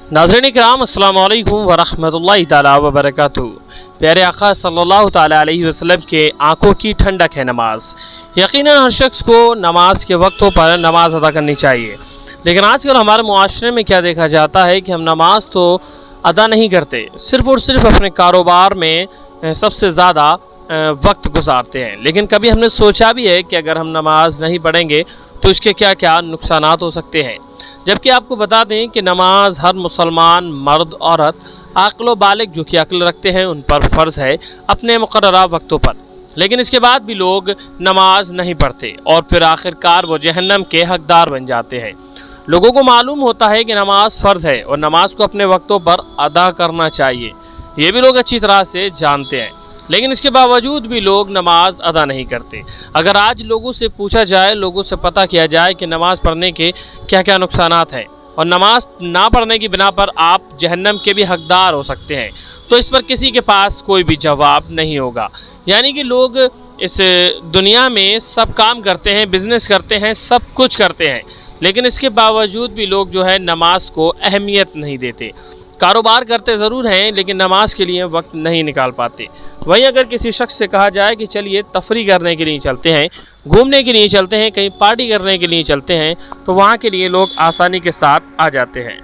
नाज़रीन इकराम, अस्सलामु अलैकुम वरहमतुल्लाहि ताला वबरकातुहू। प्यारे आका सल्लल्लाहु ताला अलैहि वसल्लम के आंखों की ठंडक है नमाज। यकीनन हर शख्स को नमाज के वक्तों पर नमाज अदा करनी चाहिए, लेकिन आजकल हमारे मुआशरे में क्या देखा जाता है कि हम नमाज तो अदा नहीं करते, सिर्फ़ और सिर्फ अपने कारोबार में सबसे ज़्यादा वक्त गुजारते हैं। लेकिन कभी हमने सोचा भी है कि अगर हम नमाज नहीं पढ़ेंगे तो इसके क्या क्या नुकसानात हो सकते हैं। जबकि आपको बता दें कि नमाज हर मुसलमान मर्द औरत आक़िल व बालिग जो कि अक्ल रखते हैं उन पर फ़र्ज़ है अपने मुक़र्ररा वक्तों पर। लेकिन इसके बाद भी लोग नमाज नहीं पढ़ते और फिर आखिरकार वो जहन्नम के हकदार बन जाते हैं। लोगों को मालूम होता है कि नमाज फ़र्ज़ है और नमाज को अपने वक्तों पर अदा करना चाहिए, ये भी लोग अच्छी तरह से जानते हैं, लेकिन इसके बावजूद भी लोग नमाज अदा नहीं करते। अगर आज लोगों से पूछा जाए, लोगों से पता किया जाए कि नमाज पढ़ने के क्या क्या नुकसानात हैं और नमाज ना पढ़ने की बिना पर आप जहन्नम के भी हकदार हो सकते हैं, तो इस पर किसी के पास कोई भी जवाब नहीं होगा। यानी कि लोग इस दुनिया में सब काम करते हैं, बिज़नेस करते हैं, सब कुछ करते हैं, लेकिन इसके बावजूद भी लोग जो है नमाज को अहमियत नहीं देते। कारोबार करते ज़रूर हैं लेकिन नमाज के लिए वक्त नहीं निकाल पाते। वहीं अगर किसी शख्स से कहा जाए कि चलिए तफरी करने के लिए चलते हैं, घूमने के लिए चलते हैं, कहीं पार्टी करने के लिए चलते हैं, तो वहाँ के लिए लोग आसानी के साथ आ जाते हैं।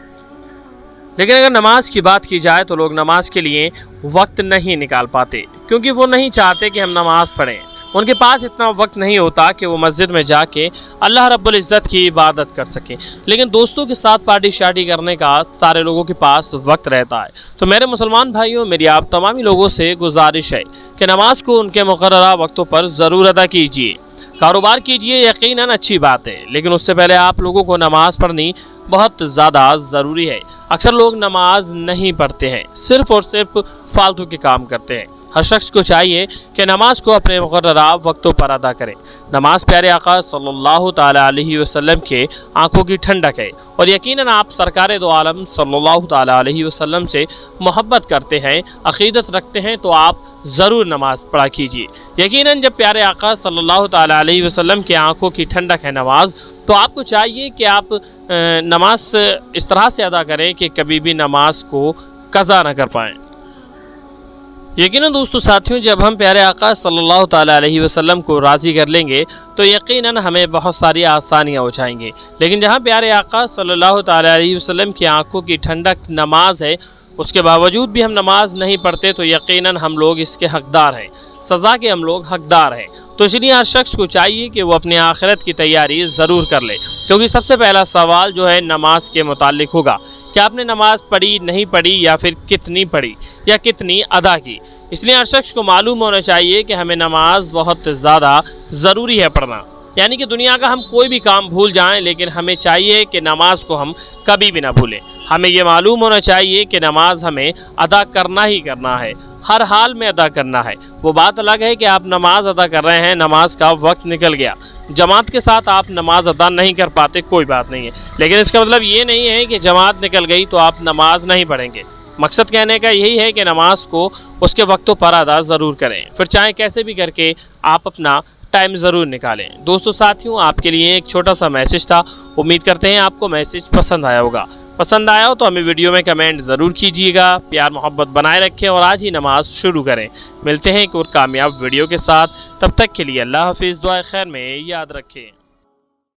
लेकिन अगर नमाज की बात की जाए तो लोग नमाज के लिए वक्त नहीं निकाल पाते, क्योंकि वो नहीं चाहते कि हम नमाज पढ़ें। उनके पास इतना वक्त नहीं होता कि वो मस्जिद में जाके अल्लाह रब्बुल इज़्ज़त की इबादत कर सकें। लेकिन दोस्तों के साथ पार्टी शार्टी करने का सारे लोगों के पास वक्त रहता है। तो मेरे मुसलमान भाइयों, मेरी आप तमामी लोगों से गुजारिश है कि नमाज को उनके मुक़र्ररा वक्तों पर ज़रूर अदा कीजिए। कारोबार कीजिए, यकीनन अच्छी बात है, लेकिन उससे पहले आप लोगों को नमाज पढ़नी बहुत ज़्यादा ज़रूरी है। अक्सर लोग नमाज नहीं पढ़ते हैं, सिर्फ़ और सिर्फ फालतू के काम करते हैं। हर शख्स को चाहिए कि नमाज को अपने मुक़र्ररा वक्तों पर अदा करें। नमाज प्यारे आका सल्लल्लाहु ताला अलैहि वसल्लम के आंखों की ठंडक है और यकीनन आप सरकार दो आलम सल्लल्लाहु ताला अलैहि वसल्लम से मोहब्बत करते हैं, अक़ीदत रखते हैं, तो आप ज़रूर नमाज पढ़ा कीजिए। यकीनन जब प्यारे आका सल्लल्लाहु ताला अलैहि वसल्लम के आंखों की ठंडक है नमाज, तो आपको चाहिए कि आप नमाज इस तरह से अदा करें कि कभी भी नमाज को कज़ा न कर पाएँ। यकीनन दोस्तों साथियों, जब हम प्यारे आका सल्लल्लाहु ताला अलैहि वसल्लम को राज़ी कर लेंगे तो यकीनन हमें बहुत सारी आसानियाँ हो जाएंगी। लेकिन जहाँ प्यारे आका सल्लल्लाहु ताला अलैहि वसल्लम की आंखों की ठंडक नमाज है, उसके बावजूद भी हम नमाज नहीं पढ़ते, तो यकीनन हम लोग इसके हकदार हैं, सज़ा के हम लोग हकदार हैं। तो इसलिए हर शख्स को चाहिए कि वो अपनी आखिरत की तैयारी ज़रूर कर ले, क्योंकि सबसे पहला सवाल जो है नमाज के मुतालिक होगा कि आपने नमाज पढ़ी, नहीं पढ़ी, या फिर कितनी पढ़ी या कितनी अदा की। इसलिए हर शख्स को मालूम होना चाहिए कि हमें नमाज बहुत ज़्यादा ज़रूरी है पढ़ना। यानी कि दुनिया का हम कोई भी काम भूल जाएं, लेकिन हमें चाहिए कि नमाज को हम कभी भी ना भूलें। हमें ये मालूम होना चाहिए कि नमाज हमें अदा करना ही करना है, हर हाल में अदा करना है। वो बात अलग है कि आप नमाज अदा कर रहे हैं, नमाज का वक्त निकल गया, जमात के साथ आप नमाज अदा नहीं कर पाते, कोई बात नहीं है, लेकिन इसका मतलब ये नहीं है कि जमात निकल गई तो आप नमाज नहीं पढ़ेंगे। मकसद कहने का यही है कि नमाज को उसके वक्तों पर अदा ज़रूर करें, फिर चाहे कैसे भी करके आप अपना टाइम ज़रूर निकालें। दोस्तों साथियों, आपके लिए एक छोटा सा मैसेज था, उम्मीद करते हैं आपको मैसेज पसंद आया होगा। पसंद आया हो तो हमें वीडियो में कमेंट ज़रूर कीजिएगा, प्यार मोहब्बत बनाए रखें और आज ही नमाज शुरू करें। मिलते हैं एक और कामयाब वीडियो के साथ, तब तक के लिए अल्लाह हाफिज़, दुआ खैर में याद रखें।